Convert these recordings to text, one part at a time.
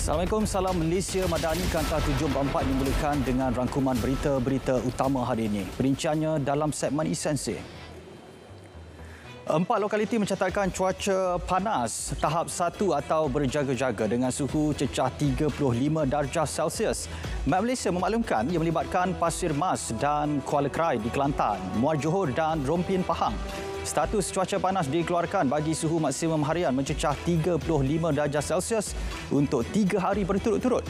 Assalamualaikum, salam Malaysia Madani Kanta 744 dimulakan dengan rangkuman berita-berita utama hari ini. Perinciannya dalam segmen Esensi. 4 lokaliti mencatatkan cuaca panas tahap 1 atau berjaga-jaga dengan suhu cecah 35 darjah Celsius. Met Malaysia memaklumkan ia melibatkan Pasir Mas dan Kuala Krai di Kelantan, Muar Johor dan Rompin Pahang. Status cuaca panas dikeluarkan bagi suhu maksimum harian mencecah 35 darjah Celsius untuk 3 hari berturut-turut.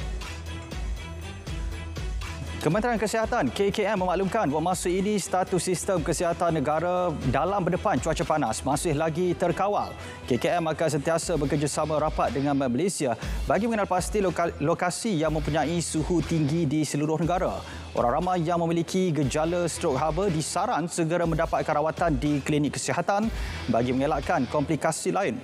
Kementerian Kesihatan KKM memaklumkan bahawa masa ini status sistem kesihatan negara dalam berdepan cuaca panas masih lagi terkawal. KKM akan sentiasa bekerjasama rapat dengan Met Malaysia bagi mengenal pasti lokasi yang mempunyai suhu tinggi di seluruh negara. Orang ramai yang memiliki gejala strok haba disaran segera mendapatkan rawatan di klinik kesihatan bagi mengelakkan komplikasi lain.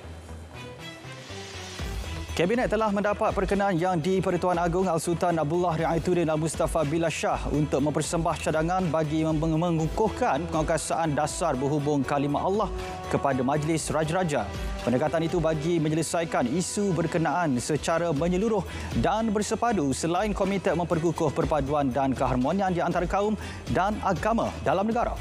Kabinet telah mendapat perkenaan yang di-Pertuan Agong Al-Sultan Abdullah Riayatuddin Al-Mustafa Billah Shah untuk mempersembah cadangan bagi mengukuhkan penguasaan dasar berhubung kalimah Allah kepada Majlis Raja-Raja. Pendekatan itu bagi menyelesaikan isu berkenaan secara menyeluruh dan bersepadu selain komited memperkukuh perpaduan dan keharmonian di antara kaum dan agama dalam negara.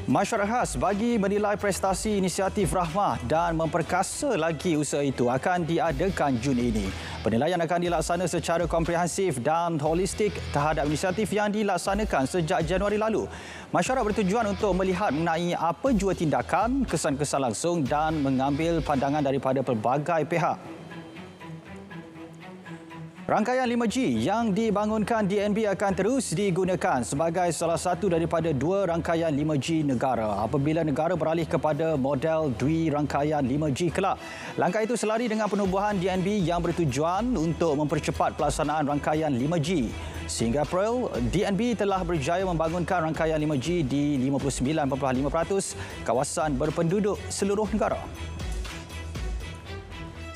Masyarakat khas bagi menilai prestasi inisiatif Rahmah dan memperkasa lagi usaha itu akan diadakan Jun ini. Penilaian akan dilaksana secara komprehensif dan holistik terhadap inisiatif yang dilaksanakan sejak Januari lalu. Masyarakat bertujuan untuk melihat mengenai apa jua tindakan, kesan-kesan langsung dan mengambil pandangan daripada pelbagai pihak. Rangkaian 5G yang dibangunkan DNB akan terus digunakan sebagai salah satu daripada 2 rangkaian 5G negara apabila negara beralih kepada model dui rangkaian 5G kelak. Langkah itu selari dengan penubuhan DNB yang bertujuan untuk mempercepat pelaksanaan rangkaian 5G. Sehingga April, DNB telah berjaya membangunkan rangkaian 5G di 59.5% kawasan berpenduduk seluruh negara.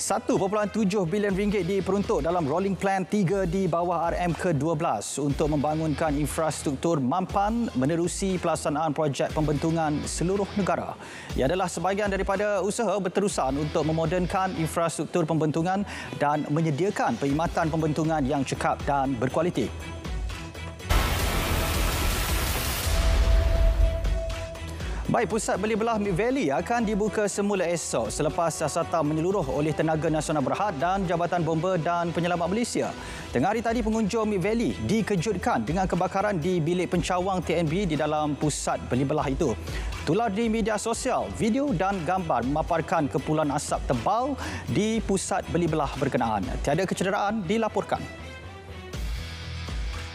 RM1.7 bilion diperuntuk dalam Rolling Plan 3 di bawah RM ke-12 untuk membangunkan infrastruktur mampan menerusi pelaksanaan projek pembentungan seluruh negara. Ia adalah sebahagian daripada usaha berterusan untuk memodernkan infrastruktur pembentungan dan menyediakan perkhidmatan pembentungan yang cekap dan berkualiti. Baik, pusat beli belah Mid Valley akan dibuka semula esok selepas siasatan menyeluruh oleh Tenaga Nasional Berhad dan Jabatan Bomba dan Penyelamat Malaysia. Tengah hari tadi, pengunjung Mid Valley dikejutkan dengan kebakaran di bilik pencawang TNB di dalam pusat beli belah itu. Tular di media sosial, video dan gambar memaparkan kepulan asap tebal di pusat beli belah berkenaan. Tiada kecederaan dilaporkan.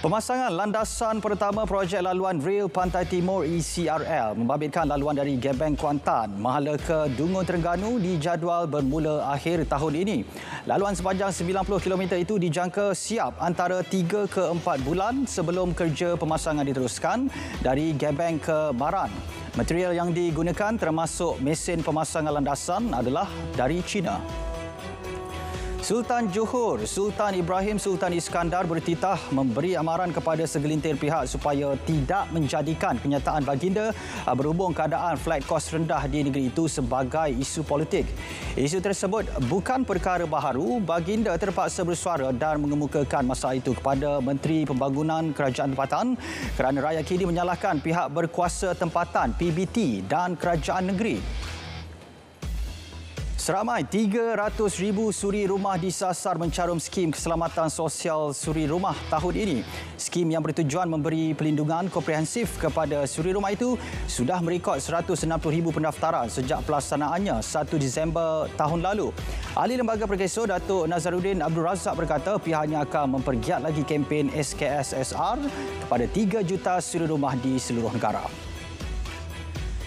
Pemasangan landasan pertama projek laluan Rel Pantai Timur ECRL membabitkan laluan dari Gebeng Kuantan, Mahala ke Dungun Terengganu dijadual bermula akhir tahun ini. Laluan sepanjang 90 km itu dijangka siap antara 3 ke 4 bulan sebelum kerja pemasangan diteruskan dari Gebeng ke Maran. Material yang digunakan termasuk mesin pemasangan landasan adalah dari China. Sultan Johor, Sultan Ibrahim Sultan Iskandar bertitah memberi amaran kepada segelintir pihak supaya tidak menjadikan kenyataan baginda berhubung keadaan flight cost rendah di negeri itu sebagai isu politik. Isu tersebut bukan perkara baharu. Baginda terpaksa bersuara dan mengemukakan masalah itu kepada Menteri Pembangunan Kerajaan Tempatan kerana rakyat kini menyalahkan pihak berkuasa tempatan PBT dan kerajaan negeri. Seramai 300,000 suri rumah disasar mencarum skim keselamatan sosial suri rumah tahun ini. Skim yang bertujuan memberi pelindungan komprehensif kepada suri rumah itu sudah merekod 160,000 pendaftaran sejak pelaksanaannya 1 Disember tahun lalu. Ahli Lembaga Perkeso Datuk Nazaruddin Abdul Razak berkata pihaknya akan mempergiat lagi kempen SKSSR kepada 3 juta suri rumah di seluruh negara.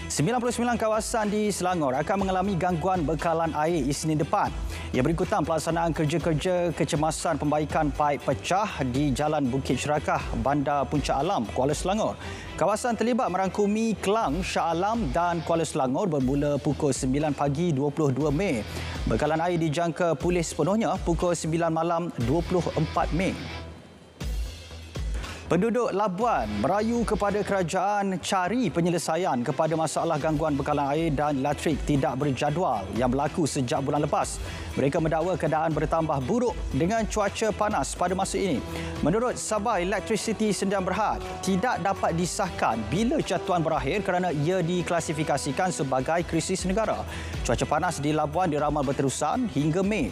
99 kawasan di Selangor akan mengalami gangguan bekalan air Isnin depan. Ia berikutan pelaksanaan kerja-kerja kecemasan pembaikan paip pecah di Jalan Bukit Cerakah, Bandar Puncak Alam, Kuala Selangor. Kawasan terlibat merangkumi Kelang, Shah Alam dan Kuala Selangor bermula pukul 9 pagi 22 Mei. Bekalan air dijangka pulih sepenuhnya pukul 9 malam 24 Mei. Penduduk Labuan merayu kepada kerajaan cari penyelesaian kepada masalah gangguan bekalan air dan elektrik tidak berjadual yang berlaku sejak bulan lepas. Mereka mendakwa keadaan bertambah buruk dengan cuaca panas pada masa ini. Menurut Sabah Electricity Sdn Bhd, tidak dapat disahkan bila jatuhan berakhir kerana ia diklasifikasikan sebagai krisis negara. Cuaca panas di Labuan diramal berterusan hingga Mei.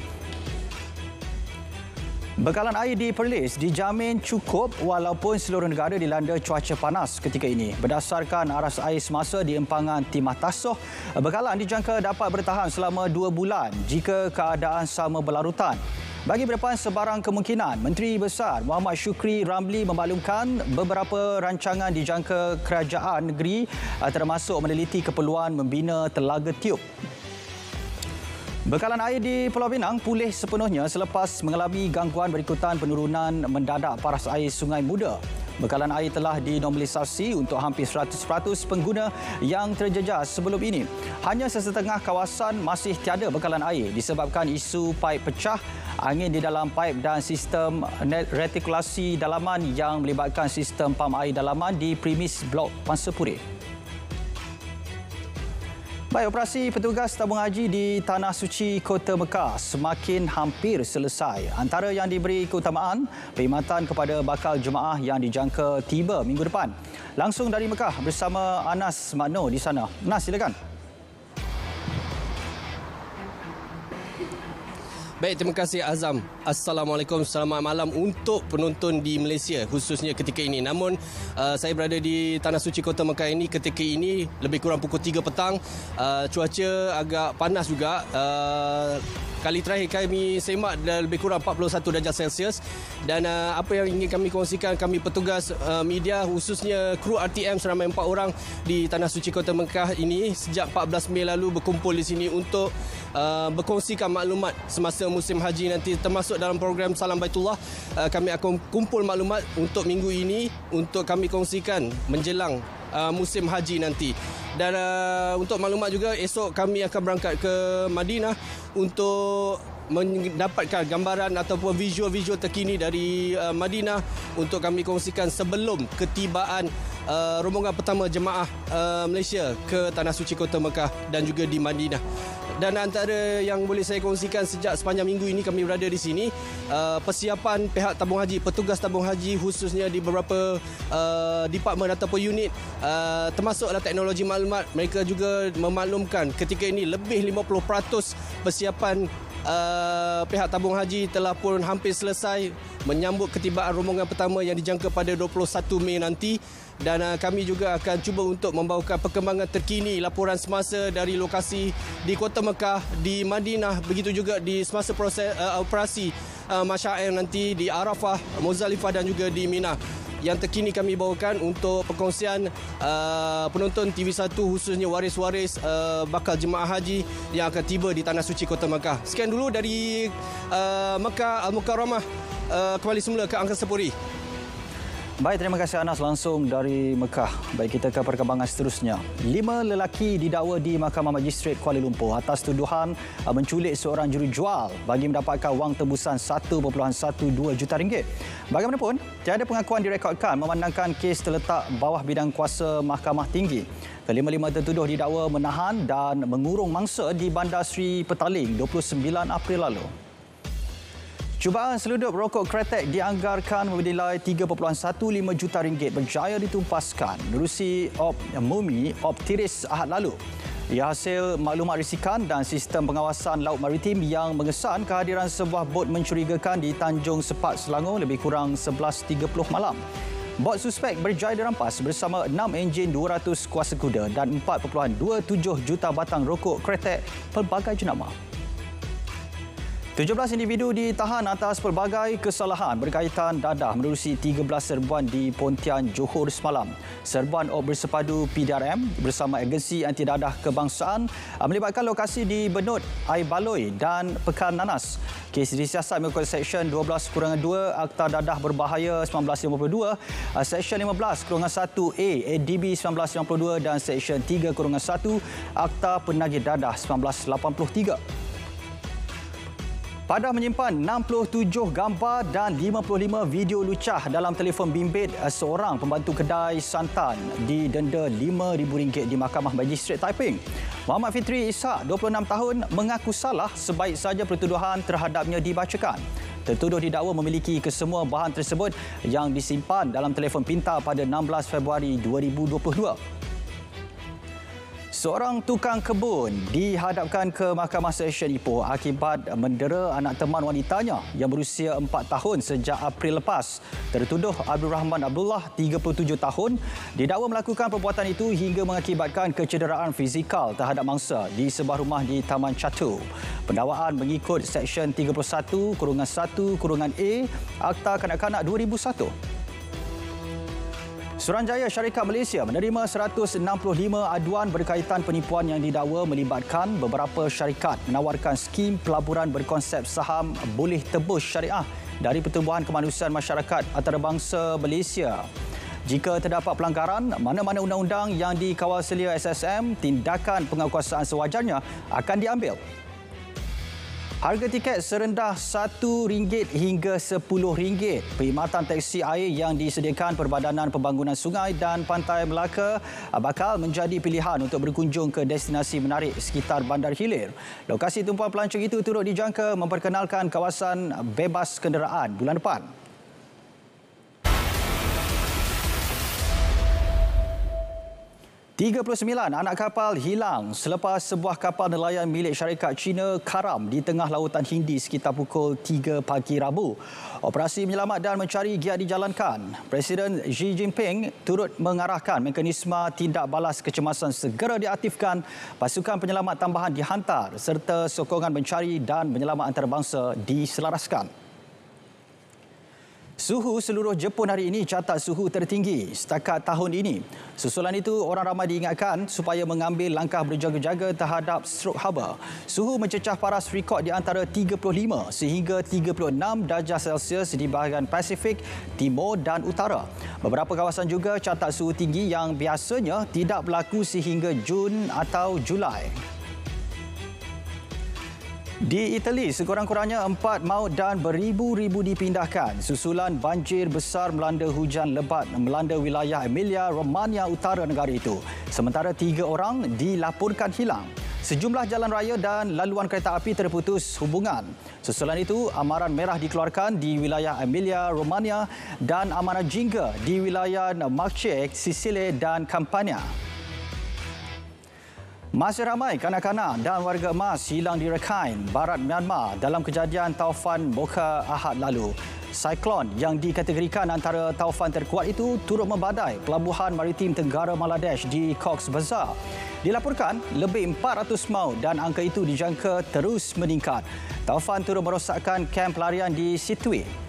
Bekalan air di Perlis dijamin cukup walaupun seluruh negara dilanda cuaca panas ketika ini. Berdasarkan aras air semasa di empangan Timah Tasoh, bekalan dijangka dapat bertahan selama 2 bulan jika keadaan sama berlarutan. Bagi berdepan sebarang kemungkinan, Menteri Besar Muhammad Shukri Ramli memaklumkan beberapa rancangan dijangka kerajaan negeri termasuk meneliti keperluan membina telaga tiup. Bekalan air di Pulau Pinang pulih sepenuhnya selepas mengalami gangguan berikutan penurunan mendadak paras air Sungai Muda. Bekalan air telah dinormalisasi untuk hampir 100% pengguna yang terjejas sebelum ini. Hanya sesetengah kawasan masih tiada bekalan air disebabkan isu paip pecah, angin di dalam paip dan sistem retikulasi dalaman yang melibatkan sistem pam air dalaman di premis blok Pansapuri. Baik, operasi petugas tabung haji di Tanah Suci Kota Mekah semakin hampir selesai. Antara yang diberi keutamaan, perkhidmatan kepada bakal jemaah yang dijangka tiba minggu depan. Langsung dari Mekah bersama Anas Makno di sana. Anas, silakan. Baik, terima kasih Azam. Assalamualaikum, selamat malam untuk penonton di Malaysia khususnya ketika ini. Namun saya berada di Tanah Suci Kota Mekah ini ketika ini lebih kurang pukul 3 petang. Cuaca agak panas juga. Kali terakhir kami semak lebih kurang 41 darjah Celsius. Dan apa yang ingin kami kongsikan, kami petugas media khususnya kru RTM seramai 4 orang di Tanah Suci Kota Mekah ini sejak 14 Mei lalu berkumpul di sini untuk berkongsikan maklumat semasa musim haji nanti, termasuk dalam program Salam Baitullah. Kami akan kumpul maklumat untuk minggu ini untuk kami kongsikan menjelang musim haji nanti. Dan untuk maklumat juga, esok kami akan berangkat ke Madinah untuk mendapatkan gambaran ataupun visual-visual terkini dari Madinah untuk kami kongsikan sebelum ketibaan rombongan pertama jemaah Malaysia ke Tanah Suci Kota Mekah dan juga di Madinah. Dan antara yang boleh saya kongsikan sejak sepanjang minggu ini kami berada di sini, persiapan pihak tabung haji, petugas tabung haji khususnya di beberapa departmen ataupun unit, termasuklah teknologi maklumat, mereka juga memaklumkan ketika ini lebih 50% persiapan pihak tabung haji telah pun hampir selesai menyambut ketibaan rombongan pertama yang dijangka pada 21 Mei nanti. Dan kami juga akan cuba untuk membawakan perkembangan terkini, laporan semasa dari lokasi di Kota Mekah, di Madinah, begitu juga di semasa proses operasi Masyair nanti di Arafah, Muzdalifah dan juga di Mina. Yang terkini kami bawakan untuk perkongsian penonton TV1 khususnya waris-waris bakal jemaah haji yang akan tiba di Tanah Suci Kota Mekah. Sekian dulu dari Mekah Al-Mukarramah, kembali semula ke Angkasa Puri. Baik, terima kasih Anas langsung dari Mekah. Baik, kita ke perkembangan seterusnya. 5 lelaki didakwa di Mahkamah Magistrate Kuala Lumpur atas tuduhan menculik seorang jurujual bagi mendapatkan wang tebusan RM1.12 juta. Bagaimanapun, tiada pengakuan direkodkan memandangkan kes terletak bawah bidang kuasa Mahkamah Tinggi. Kelima-lima tertuduh didakwa menahan dan mengurung mangsa di Bandar Seri Petaling 29 April lalu. Cubaan seludup rokok kretek dianggarkan bernilai RM3.15 juta berjaya ditumpaskan menerusi Mumi Optiris Ahad lalu. Ia hasil maklumat risikan dan sistem pengawasan laut maritim yang mengesan kehadiran sebuah bot mencurigakan di Tanjung Sepat, Selangor lebih kurang 11.30 malam. Bot suspek berjaya dirampas bersama 6 enjin 200 kuasa kuda dan 4.27 juta batang rokok kretek pelbagai jenama. 17 individu ditahan atas pelbagai kesalahan berkaitan dadah menerusi 13 serbuan di Pontian, Johor semalam. Serbuan op bersepadu PDRM bersama Agensi Anti Dadah Kebangsaan melibatkan lokasi di Benut, Air Baloi dan Pekan Nanas. Kes disiasat mengikut Seksyen 12-2 Akta Dadah Berbahaya 1952, Seksyen 15-1A ADB 1992 dan Seksyen 3-1 Akta Penagih Dadah 1983. Padah menyimpan 67 gambar dan 55 video lucah dalam telefon bimbit seorang pembantu kedai santan didenda RM5,000 di Mahkamah Magistrate Taiping. Muhammad Fitri Ishak, 26 tahun, mengaku salah sebaik saja pertuduhan terhadapnya dibacakan. Tertuduh didakwa memiliki kesemua bahan tersebut yang disimpan dalam telefon pintar pada 16 Februari 2022. Seorang tukang kebun dihadapkan ke Mahkamah Session Ipoh akibat mendera anak teman wanitanya yang berusia 4 tahun sejak April lepas. Tertuduh Abdul Rahman Abdullah, 37 tahun, didakwa melakukan perbuatan itu hingga mengakibatkan kecederaan fizikal terhadap mangsa di sebuah rumah di Taman Catu. Pendakwaan mengikut Seksyen 31-1-A Akta Kanak-Kanak 2001. Suruhanjaya Syarikat Malaysia menerima 165 aduan berkaitan penipuan yang didakwa melibatkan beberapa syarikat menawarkan skim pelaburan berkonsep saham boleh tebus syariah dari Pertubuhan Kemanusiaan Masyarakat Antarabangsa Malaysia. Jika terdapat pelanggaran mana-mana undang-undang yang dikawal selia SSM, tindakan penguatkuasaan sewajarnya akan diambil. Harga tiket serendah RM1 hingga RM10. Perkhidmatan teksi air yang disediakan Perbadanan Pembangunan Sungai dan Pantai Melaka bakal menjadi pilihan untuk berkunjung ke destinasi menarik sekitar Bandar Hilir. Lokasi tumpuan pelancong itu turut dijangka memperkenalkan kawasan bebas kenderaan bulan depan. 39 anak kapal hilang selepas sebuah kapal nelayan milik syarikat Cina karam di tengah lautan Hindi sekitar pukul 3 pagi Rabu. Operasi menyelamat dan mencari giat dijalankan. Presiden Xi Jinping turut mengarahkan mekanisme tindak balas kecemasan segera diaktifkan, pasukan penyelamat tambahan dihantar serta sokongan mencari dan menyelamat antarabangsa diselaraskan. Suhu seluruh Jepun hari ini catat suhu tertinggi setakat tahun ini. Susulan itu, orang ramai diingatkan supaya mengambil langkah berjaga-jaga terhadap strok haba. Suhu mencecah paras rekod di antara 35 sehingga 36 darjah Celsius di bahagian Pasifik, Timur dan Utara. Beberapa kawasan juga catat suhu tinggi yang biasanya tidak berlaku sehingga Jun atau Julai. Di Itali, sekurang-kurangnya 4 maut dan beribu-ribu dipindahkan susulan banjir besar melanda hujan lebat melanda wilayah Emilia-Romagna utara negara itu. Sementara 3 orang dilaporkan hilang. Sejumlah jalan raya dan laluan kereta api terputus hubungan. Susulan itu, amaran merah dikeluarkan di wilayah Emilia-Romagna dan amaran jingga di wilayah Marche, Sicily dan Campania. Masih ramai kanak-kanak dan warga emas hilang di Rakhine, barat Myanmar dalam kejadian taufan Mocha Ahad lalu. Siklon yang dikategorikan antara taufan terkuat itu turut membadai pelabuhan maritim Tenggara Bangladesh di Cox's Bazar. Dilaporkan lebih 400 maut dan angka itu dijangka terus meningkat. Taufan turut merosakkan kamp pelarian di Situi.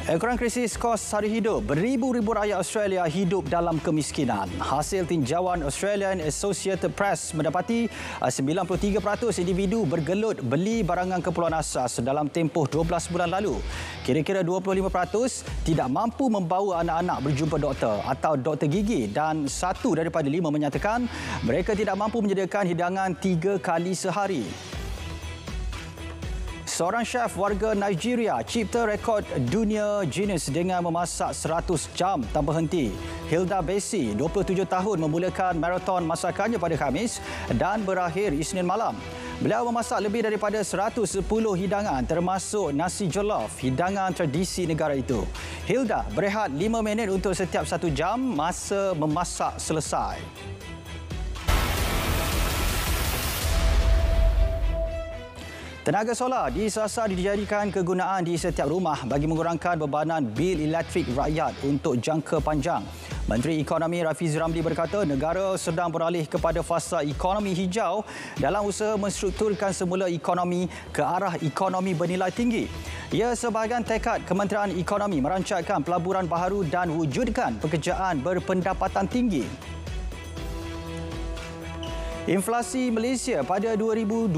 Ekoran krisis kos sara hidup, beribu-ribu rakyat Australia hidup dalam kemiskinan. Hasil tinjauan Australian Associated Press mendapati 93% individu bergelut beli barangan keperluan asas dalam tempoh 12 bulan lalu. Kira-kira 25% tidak mampu membawa anak-anak berjumpa doktor atau doktor gigi dan 1 daripada 5 menyatakan mereka tidak mampu menyediakan hidangan 3 kali sehari. Seorang chef warga Nigeria cipta rekod dunia Guinness dengan memasak 100 jam tanpa henti. Hilda Besi, 27 tahun, memulakan maraton masakannya pada Khamis dan berakhir Isnin malam. Beliau memasak lebih daripada 110 hidangan termasuk nasi jollof, hidangan tradisi negara itu. Hilda berehat 5 minit untuk setiap 1 jam masa memasak selesai. Tenaga solar disasar dijadikan kegunaan di setiap rumah bagi mengurangkan bebanan bil elektrik rakyat untuk jangka panjang. Menteri Ekonomi Rafizi Ramli berkata negara sedang beralih kepada fasa ekonomi hijau dalam usaha menstrukturkan semula ekonomi ke arah ekonomi bernilai tinggi. Ia sebahagian tekad Kementerian Ekonomi merancangkan pelaburan baharu dan wujudkan pekerjaan berpendapatan tinggi. Inflasi Malaysia pada 2022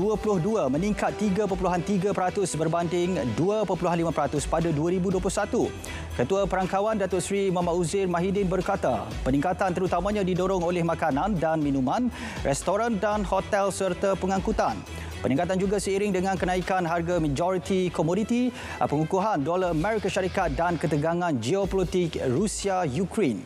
meningkat 3.3% berbanding 2.5% pada 2021. Ketua Perangkawan Datuk Seri Muhammad Uzair Mahidin berkata, peningkatan terutamanya didorong oleh makanan dan minuman, restoran dan hotel serta pengangkutan. Peningkatan juga seiring dengan kenaikan harga majoriti komoditi, pengukuhan dolar Amerika Syarikat dan ketegangan geopolitik Rusia-Ukraine.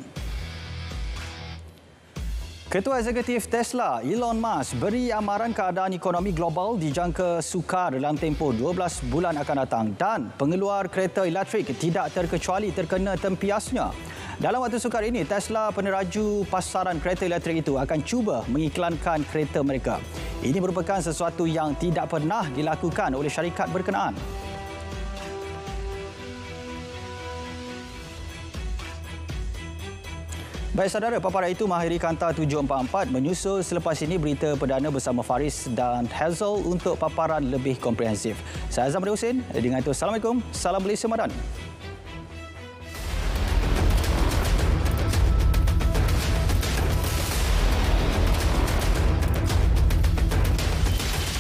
Ketua Eksekutif Tesla, Elon Musk, beri amaran keadaan ekonomi global dijangka sukar dalam tempoh 12 bulan akan datang dan pengeluar kereta elektrik tidak terkecuali terkena tempiasnya. Dalam waktu sukar ini, Tesla, peneraju pasaran kereta elektrik itu, akan cuba mengiklankan kereta mereka. Ini merupakan sesuatu yang tidak pernah dilakukan oleh syarikat berkenaan. Baik saudara, paparan itu mengakhiri Kanta 744. Menyusul selepas ini berita perdana bersama Faris dan Hazel untuk paparan lebih komprehensif. Saya Azam Husin. Dengan itu, Assalamualaikum. Salam Malaysia Madani.